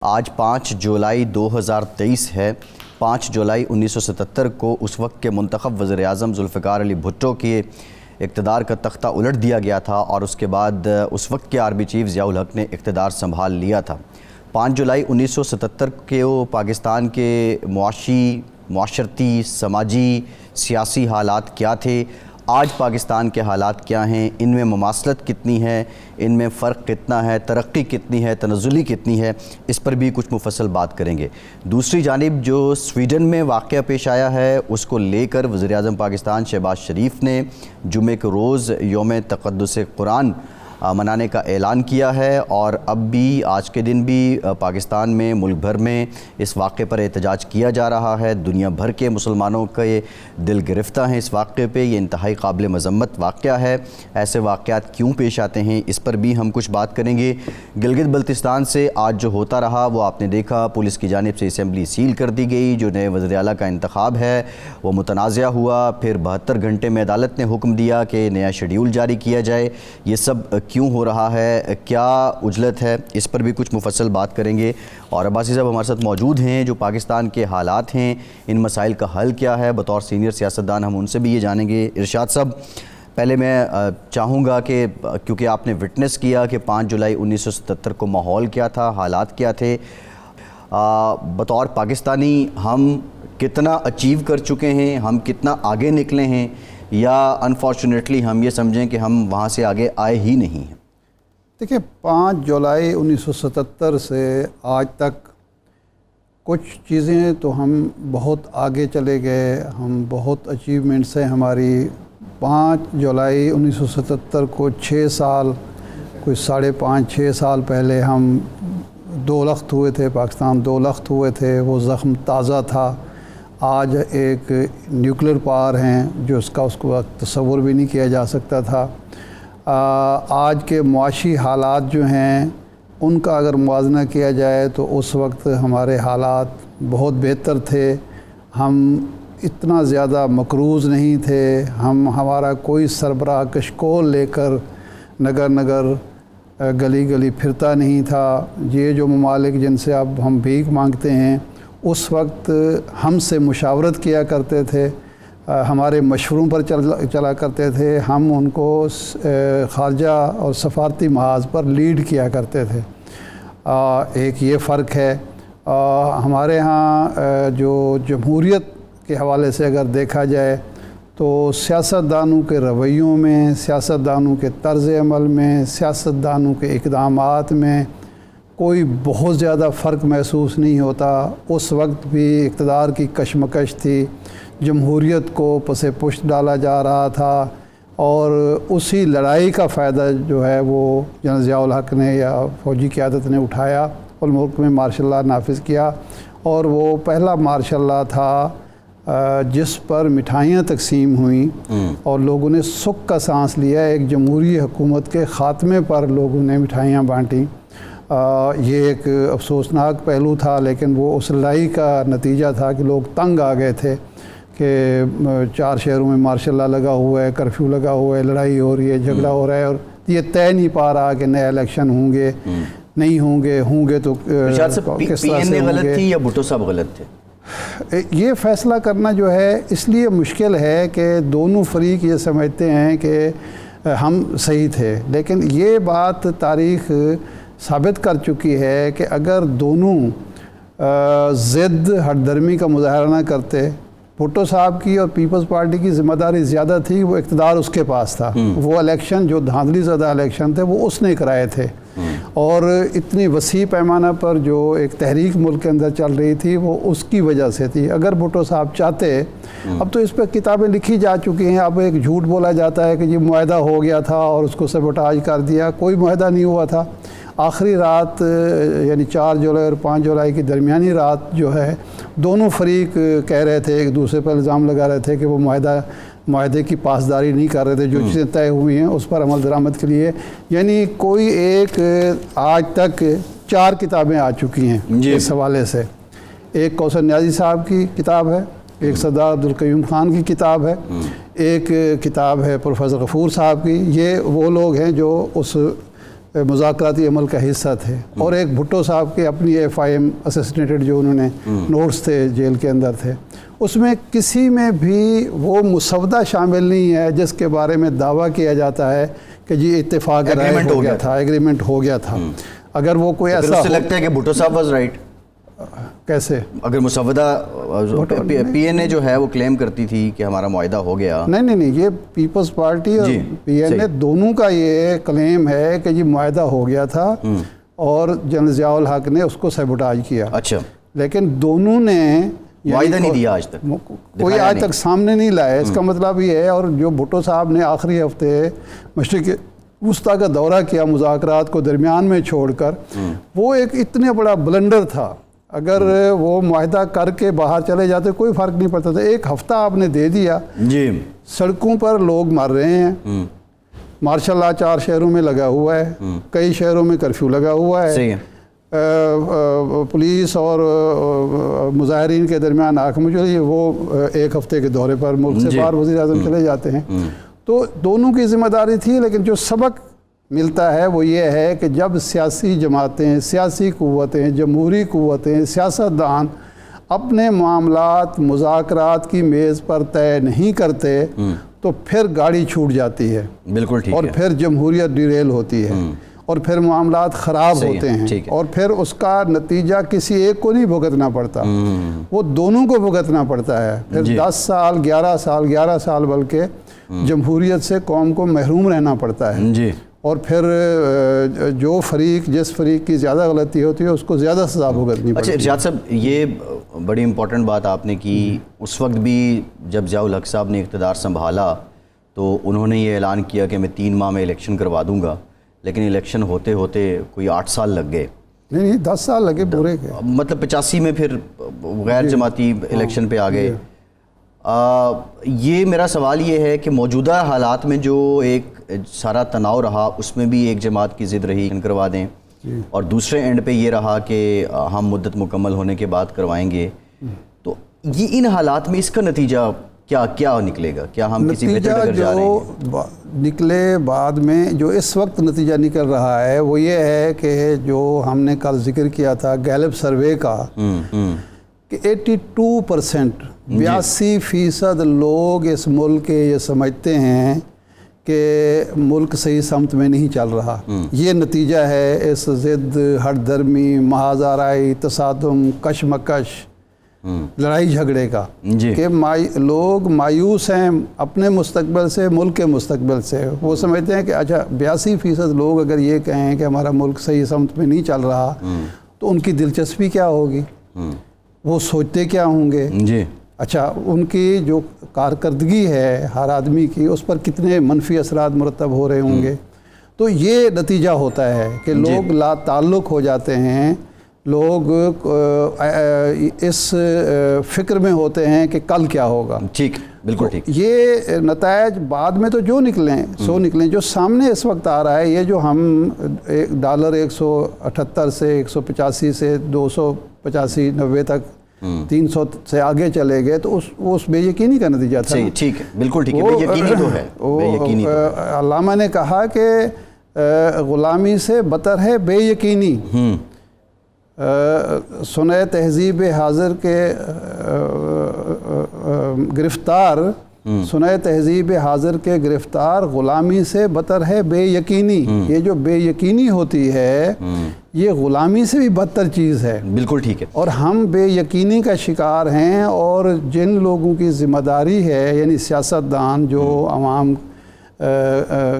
آج 5 جولائی 2023 ہے۔ 5 جولائی 1977 کو اس وقت کے منتخب وزیر اعظم ذوالفقار علی بھٹو کے اقتدار کا تختہ الٹ دیا گیا تھا اور اس کے بعد اس وقت کے آرمی چیف ضیاء الحق نے اقتدار سنبھال لیا تھا۔ 5 جولائی 1977 کے پاکستان کے معاشرتی، سماجی، سیاسی حالات کیا تھے، آج پاکستان کے حالات کیا ہیں، ان میں مماثلت کتنی ہے، ان میں فرق کتنا ہے، ترقی کتنی ہے، تنزلی کتنی ہے، اس پر بھی کچھ مفصل بات کریں گے۔ دوسری جانب جو سویڈن میں واقعہ پیش آیا ہے اس کو لے کر وزیر اعظم پاکستان شہباز شریف نے جمعے کے روز یوم تقدس قرآن منانے کا اعلان کیا ہے، اور اب بھی آج کے دن بھی پاکستان میں، ملک بھر میں اس واقعے پر احتجاج کیا جا رہا ہے۔ دنیا بھر کے مسلمانوں کے دل گرفتہ ہیں اس واقعے پہ۔ یہ انتہائی قابل مذمت واقعہ ہے۔ ایسے واقعات کیوں پیش آتے ہیں اس پر بھی ہم کچھ بات کریں گے۔ گلگت بلتستان سے آج جو ہوتا رہا وہ آپ نے دیکھا، پولیس کی جانب سے اسمبلی سیل کر دی گئی، جو نئے وزیر اعلیٰ کا انتخاب ہے وہ متنازع ہوا، پھر 72 گھنٹے میں عدالت نے حکم دیا کہ نیا شیڈیول جاری کیا جائے۔ یہ سب کیوں ہو رہا ہے، کیا عجلت ہے، اس پر بھی کچھ مفصل بات کریں گے۔ اور عباسی صاحب ہمارے ساتھ موجود ہیں جو پاکستان کے حالات ہیں، ان مسائل کا حل کیا ہے، بطور سینئر سیاستدان ہم ان سے بھی یہ جانیں گے۔ ارشاد صاحب، پہلے میں چاہوں گا کہ کیونکہ آپ نے وٹنس کیا کہ 5 جولائی 1977 کو ماحول کیا تھا، حالات کیا تھے، بطور پاکستانی ہم کتنا اچیو کر چکے ہیں، ہم کتنا آگے نکلے ہیں، یا انفارچونیٹلی ہم یہ سمجھیں کہ ہم وہاں سے آگے آئے ہی نہیں ہیں؟ دیکھیں، 5 جولائی 1977 سے آج تک کچھ چیزیں تو ہم بہت آگے چلے گئے، ہم بہت اچیومنٹس ہیں ہماری۔ 5 جولائی 1977 کو 6 سال، کوئی 5.5-6 سال پہلے ہم دو لخت ہوئے تھے، پاکستان دو لخت ہوئے تھے، وہ زخم تازہ تھا۔ آج ایک نیوکلیر پاور ہیں جو اس کو تصور بھی نہیں کیا جا سکتا تھا۔ آج کے معاشی حالات جو ہیں ان کا اگر موازنہ کیا جائے تو اس وقت ہمارے حالات بہت بہتر تھے، ہم اتنا زیادہ مقروض نہیں تھے، ہمارا کوئی سربراہ کشکول لے کر نگر نگر گلی گلی پھرتا نہیں تھا۔ یہ جو ممالک جن سے اب ہم بھیک مانگتے ہیں اس وقت ہم سے مشاورت کیا کرتے تھے، ہمارے مشوروں پر چلا کرتے تھے، ہم ان کو خارجہ اور سفارتی محاذ پر لیڈ کیا کرتے تھے۔ ایک یہ فرق ہے۔ ہمارے ہاں جو جمہوریت کے حوالے سے اگر دیکھا جائے تو سیاستدانوں کے رویوں میں، سیاستدانوں کے طرز عمل میں، سیاستدانوں کے اقدامات میں کوئی بہت زیادہ فرق محسوس نہیں ہوتا۔ اس وقت بھی اقتدار کی کشمکش تھی، جمہوریت کو پس پشت ڈالا جا رہا تھا، اور اسی لڑائی کا فائدہ جو ہے وہ جنرل ضیاء الحق نے یا فوجی قیادت نے اٹھایا اور ملک میں مارشل لاء نافذ کیا، اور وہ پہلا مارشل لاء تھا جس پر مٹھائیاں تقسیم ہوئیں اور لوگوں نے سکھ کا سانس لیا۔ ایک جمہوری حکومت کے خاتمے پر لوگوں نے مٹھائیاں بانٹیں۔ یہ ایک افسوسناک پہلو تھا، لیکن وہ اس لڑائی کا نتیجہ تھا کہ لوگ تنگ آ گئے تھے کہ 4 شہروں میں مارشل لاء لگا ہوا ہے، کرفیو لگا ہوا ہے، لڑائی ہو رہی ہے، جھگڑا ہو رہا ہے، اور یہ طے نہیں پا رہا کہ نئے الیکشن ہوں گے نہیں ہوں گے تو کس طرح سے ہوں گے۔ غلط تھی یا بھٹو صاحب غلط تھے؟ یہ فیصلہ کرنا جو ہے اس لیے مشکل ہے کہ دونوں فریق یہ سمجھتے ہیں کہ ہم صحیح تھے، لیکن یہ بات تاریخ ثابت کر چکی ہے کہ اگر دونوں ضد ہٹ درمی کا مظاہرہ نہ کرتے، بھٹو صاحب کی اور پیپلز پارٹی کی ذمہ داری زیادہ تھی، وہ اقتدار اس کے پاس تھا، وہ الیکشن جو دھاندلی زدہ الیکشن تھے وہ اس نے کرائے تھے، اور اتنی وسیع پیمانہ پر جو ایک تحریک ملک کے اندر چل رہی تھی وہ اس کی وجہ سے تھی۔ اگر بھٹو صاحب چاہتے، اب تو اس پہ کتابیں لکھی جا چکی ہیں، اب ایک جھوٹ بولا جاتا ہے کہ یہ معاہدہ ہو گیا تھا اور اس کو سیبوٹاج کر دیا، کوئی معاہدہ نہیں ہوا تھا۔ آخری رات یعنی 4 جولائی اور 5 جولائی کی درمیانی رات جو ہے دونوں فریق کہہ رہے تھے، ایک دوسرے پر الزام لگا رہے تھے کہ وہ معاہدے کی پاسداری نہیں کر رہے تھے، جو چیزیں طے ہوئی ہیں اس پر عمل درآمد کے لیے۔ یعنی کوئی ایک آج تک 4 کتابیں آ چکی ہیں اس حوالے سے۔ ایک کوثر نیازی صاحب کی کتاب ہے، ایک سردار عبدالقیوم خان کی کتاب ہے، ایک کتاب ہے پروفیسر غفور صاحب کی۔ یہ وہ لوگ ہیں جو اس مذاکراتی عمل کا حصہ تھے، اور ایک بھٹو صاحب کے اپنی FIM اسسینیٹڈ جو انہوں نے نوٹس تھے جیل کے اندر تھے، اس میں کسی میں بھی وہ مسودہ شامل نہیں ہے جس کے بارے میں دعویٰ کیا جاتا ہے کہ جی اتفاق رائے ہو گیا تھا، ایگریمنٹ ہو گیا تھا۔ اگر وہ کوئی ایسا لگتا ہے کہ بھٹو صاحب واز رائٹ، کیسے؟ اگر مسودہ PNA جو ہے وہ کلیم کرتی تھی کہ ہمارا معاہدہ ہو گیا، نہیں، یہ پیپلز پارٹی اور PNA دونوں کا یہ کلیم ہے کہ جی معاہدہ ہو گیا تھا اور جنرل ضیاء الحق نے اس کو سیبوٹاج کیا۔ اچھا، لیکن دونوں نے معاہدہ نہیں دیا آج تک، کوئی آج تک سامنے نہیں لایا۔ اس کا مطلب یہ ہے، اور جو بھٹو صاحب نے آخری ہفتے مشرق وسطیٰ کا دورہ کیا مذاکرات کو درمیان میں چھوڑ کر، وہ ایک اتنے بڑا بلنڈر تھا۔ اگر وہ معاہدہ کر کے باہر چلے جاتے کوئی فرق نہیں پڑتا تھا۔ ایک ہفتہ آپ نے دے دیا، سڑکوں پر لوگ مر رہے ہیں، مارشل لا 4 شہروں میں لگا ہوا ہے، کئی شہروں میں کرفیو لگا ہوا ہے، پولیس اور مظاہرین کے درمیان آنکھ مچولی، وہ ایک ہفتے کے دورے پر ملک سے باہر وزیر اعظم چلے جاتے ہیں۔ تو دونوں کی ذمہ داری تھی، لیکن جو سبق ملتا ہے وہ یہ ہے کہ جب سیاسی جماعتیں، سیاسی قوتیں، جمہوری قوتیں، سیاستدان اپنے معاملات مذاکرات کی میز پر طے نہیں کرتے تو پھر گاڑی چھوٹ جاتی ہے، بالکل ٹھیک ہے، اور پھر جمہوریت ڈیریل ہوتی ہے، اور پھر معاملات خراب ہوتے ہیں، اور پھر اس کا نتیجہ کسی ایک کو نہیں بھگتنا پڑتا، وہ دونوں کو بھگتنا پڑتا ہے۔ پھر 10 سال 11 سال بلکہ جمہوریت سے قوم کو محروم رہنا پڑتا ہے، اور پھر جو فریق جس فریق کی زیادہ غلطی ہوتی ہے اس کو زیادہ سزا بھگتنی پڑتی ہے۔ اچھا ارشاد صاحب، یہ بڑی امپورٹنٹ بات آپ نے کی۔ اس وقت بھی جب ضیاء الحق صاحب نے اقتدار سنبھالا تو انہوں نے یہ اعلان کیا کہ میں 3 ماہ میں الیکشن کروا دوں گا، لیکن الیکشن ہوتے ہوتے کوئی 8 سال لگ گئے۔ نہیں 10 سال لگے پورے کے، مطلب 85 میں پھر غیر جماعتی الیکشن پہ آ گئے۔ یہ میرا سوال یہ ہے کہ موجودہ حالات میں جو ایک سارا تناؤ رہا، اس میں بھی ایک جماعت کی ضد رہی کروا دیں، اور دوسرے اینڈ پہ یہ رہا کہ ہم مدت مکمل ہونے کے بعد کروائیں گے، تو یہ ان حالات میں اس کا نتیجہ کیا نکلے گا؟ کیا ہم کسی بہتر جگہ جا رہے ہیں؟ جو نکلے بعد میں جو اس وقت نتیجہ نکل رہا ہے وہ یہ ہے کہ جو ہم نے کل ذکر کیا تھا گیلپ سروے کا، کہ 82% 82% لوگ اس ملک کے یہ سمجھتے ہیں کہ ملک صحیح سمت میں نہیں چل رہا۔ یہ نتیجہ ہے اس ضد، ہٹ درمی، محاذ آرائی، تصادم، کشمکش، لڑائی جھگڑے کا، کہ لوگ مایوس ہیں اپنے مستقبل سے، ملک کے مستقبل سے۔ وہ سمجھتے ہیں کہ اچھا 82% لوگ اگر یہ کہیں کہ ہمارا ملک صحیح سمت میں نہیں چل رہا تو ان کی دلچسپی کیا ہوگی، وہ سوچتے کیا ہوں گے؟ اچھا ان کی جو کارکردگی ہے ہر آدمی کی، اس پر کتنے منفی اثرات مرتب ہو رہے ہوں گے۔ تو یہ نتیجہ ہوتا ہے کہ لوگ لا تعلق ہو جاتے ہیں، لوگ اس فکر میں ہوتے ہیں کہ کل کیا ہوگا۔ ٹھیک، بالکل ٹھیک۔ یہ نتائج بعد میں تو جو نکلیں جو سامنے اس وقت آ رہا ہے، یہ جو ہم ڈالر 178 سے 185 سے 285 90 تک 300 سے آگے چلے گئے، تو اس بے یقینی کا نتیجہ تھا۔ ٹھیک ہے، بالکل ٹھیک ہے، بے یقینی تو ہے۔ علامہ نے کہا کہ غلامی سے بدتر ہے بے یقینی۔ سنہ تہذیب حاضر کے گرفتار، سنہ تہذیب حاضر کے گرفتار غلامی سے بدتر ہے بے یقینی۔ یہ جو بے یقینی ہوتی ہے یہ غلامی سے بھی بدتر چیز ہے۔ بالکل ٹھیک ہے، اور ہم بے یقینی کا شکار ہیں، اور جن لوگوں کی ذمہ داری ہے، یعنی سیاستدان جو عوام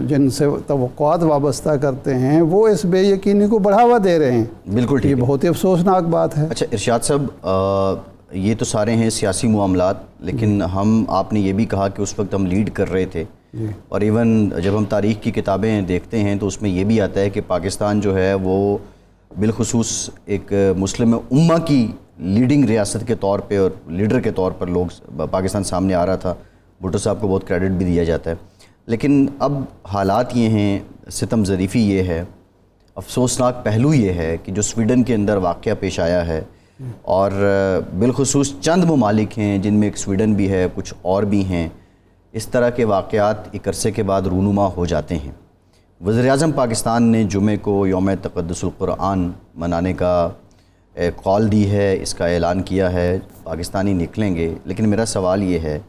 جن سے توقعات وابستہ کرتے ہیں، وہ اس بے یقینی کو بڑھاوا دے رہے ہیں۔ بالکل ٹھیک، یہ بہت ہی افسوسناک بات ہے۔ اچھا ارشاد صاحب، یہ تو سارے ہیں سیاسی معاملات، لیکن آپ نے یہ بھی کہا کہ اس وقت ہم لیڈ کر رہے تھے، اور ایون جب ہم تاریخ کی کتابیں دیکھتے ہیں تو اس میں یہ بھی آتا ہے کہ پاکستان جو ہے وہ بالخصوص ایک مسلم امہ کی لیڈنگ ریاست کے طور پہ اور لیڈر کے طور پر لوگ پاکستان سامنے آ رہا تھا۔ بھٹو صاحب کو بہت کریڈٹ بھی دیا جاتا ہے، لیکن اب حالات یہ ہیں، ستم ظریفی یہ ہے، افسوسناک پہلو یہ ہے کہ جو سویڈن کے اندر واقعہ پیش آیا ہے، اور بالخصوص چند ممالک ہیں جن میں ایک سویڈن بھی ہے، کچھ اور بھی ہیں، اس طرح کے واقعات ایک عرصے کے بعد رونما ہو جاتے ہیں، وزیراعظم پاکستان نے جمعے کو یوم تقدس القرآن منانے کا کال دی ہے، اس کا اعلان کیا ہے، پاکستانی نکلیں گے، لیکن میرا سوال یہ ہے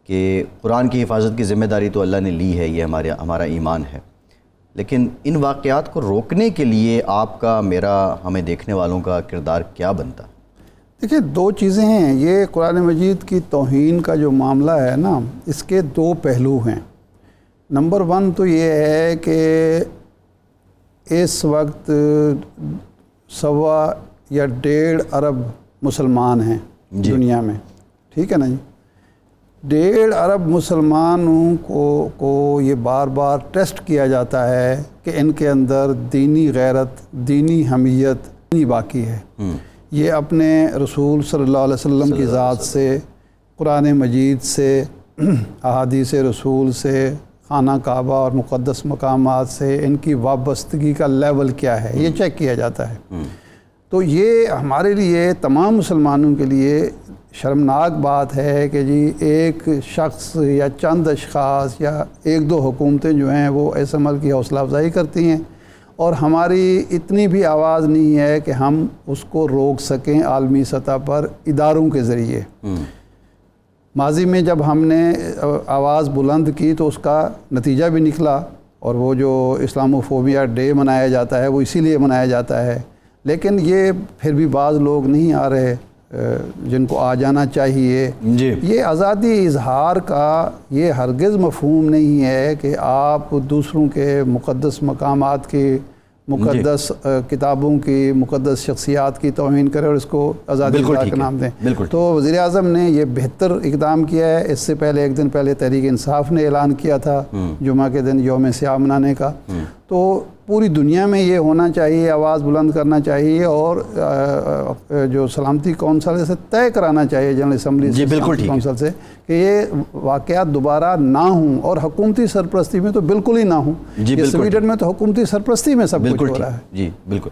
کہ قرآن کی حفاظت کی ذمہ داری تو اللہ نے لی ہے، یہ ہمارا ایمان ہے، لیکن ان واقعات کو روکنے کے لیے آپ کا، میرا، ہمیں دیکھنے والوں کا کردار کیا بنتا؟ دیکھیں، دو چیزیں ہیں. یہ قرآن مجید کی توہین کا جو معاملہ ہے نا، اس کے دو پہلو ہیں. نمبر 1 تو یہ ہے کہ اس وقت 1.25 یا 1.5 ارب مسلمان ہیں دنیا میں، ٹھیک ہے نا جی. 1.5 ارب مسلمانوں کو یہ بار بار ٹیسٹ کیا جاتا ہے کہ ان کے اندر دینی غیرت، دینی حمیت نہیں باقی ہے. یہ اپنے رسول صلی اللہ علیہ وسلم کی ذات سے، قرآن مجید سے، احادیث رسول سے، خانہ کعبہ اور مقدس مقامات سے ان کی وابستگی کا لیول کیا ہے، یہ چیک کیا جاتا ہے. تو یہ ہمارے لیے، تمام مسلمانوں کے لیے شرمناک بات ہے کہ جی ایک شخص یا چند اشخاص یا 1-2 حکومتیں جو ہیں وہ اس عمل کی حوصلہ افزائی کرتی ہیں، اور ہماری اتنی بھی آواز نہیں ہے کہ ہم اس کو روک سکیں عالمی سطح پر اداروں کے ذریعے. ماضی میں جب ہم نے آواز بلند کی تو اس کا نتیجہ بھی نکلا، اور وہ جو اسلاموفوبیا ڈے منایا جاتا ہے وہ اسی لیے منایا جاتا ہے. لیکن یہ پھر بھی بعض لوگ نہیں آ رہے جن کو آ جانا چاہیے. یہ آزادی اظہار کا یہ ہرگز مفہوم نہیں ہے کہ آپ دوسروں کے مقدس مقامات کی، مقدس کتابوں کی، مقدس شخصیات کی توہین کریں اور اس کو آزادی اظہار کا نام دیں. تو وزیر اعظم نے یہ بہتر اقدام کیا ہے. اس سے پہلے 1 دن پہلے تحریک انصاف نے اعلان کیا تھا جمعہ کے دن یوم سیاہ منانے کا. تو پوری دنیا میں یہ ہونا چاہیے، آواز بلند کرنا چاہیے، اور جو سلامتی کونسل سے طے کرانا چاہیے، جنرل اسمبلی کونسل سے، کہ یہ واقعات دوبارہ نہ ہوں، اور حکومتی سرپرستی میں تو بالکل ہی نہ ہوں. یہ سویڈن میں تو حکومتی سرپرستی میں سب کچھ ہو رہا ہے. جی بالکل.